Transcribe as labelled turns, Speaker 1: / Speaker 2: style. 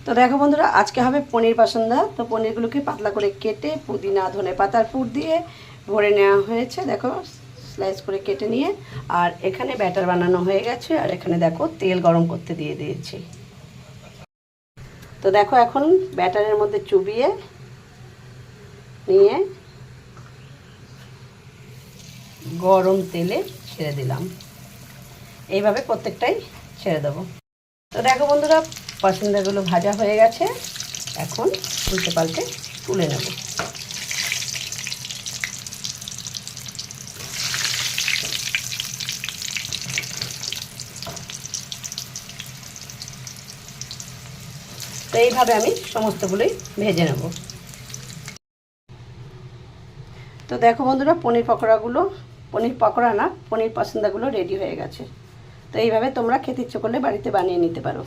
Speaker 1: তো দেখো বন্ধুরা, আজকে হবে পনির পাসন্দা। তো পনিরগুলোকে পাতলা করে কেটে পুদিনা ধনে পাতার পুর দিয়ে ভরে নেওয়া হয়েছে। দেখো স্লাইস করে কেটে নিয়ে, আর এখানে ব্যাটার বানানো হয়ে গেছে, আর এখানে দেখো তেল গরম করতে দিয়ে দিয়েছি। তো দেখো এখন ব্যাটারের মধ্যে চুবিয়ে নিয়ে গরম তেলে ছেড়ে দিলাম। এইভাবে প্রত্যেকটাই ছেড়ে দেবো। তো দেখো বন্ধুরা, পাসন্দাগুলো ভাজা হয়ে গেছে। এখন উল্টে পাল্টে তুলে নেব। তো এইভাবে আমি সমস্তগুলোই ভেজে নেব। তো দেখো বন্ধুরা, পনির পকোড়া না, পনির পাসন্দাগুলো রেডি হয়ে গেছে। তো এইভাবে তোমরা খেতে ইচ্ছে করলে বাড়িতে বানিয়ে নিতে পারো।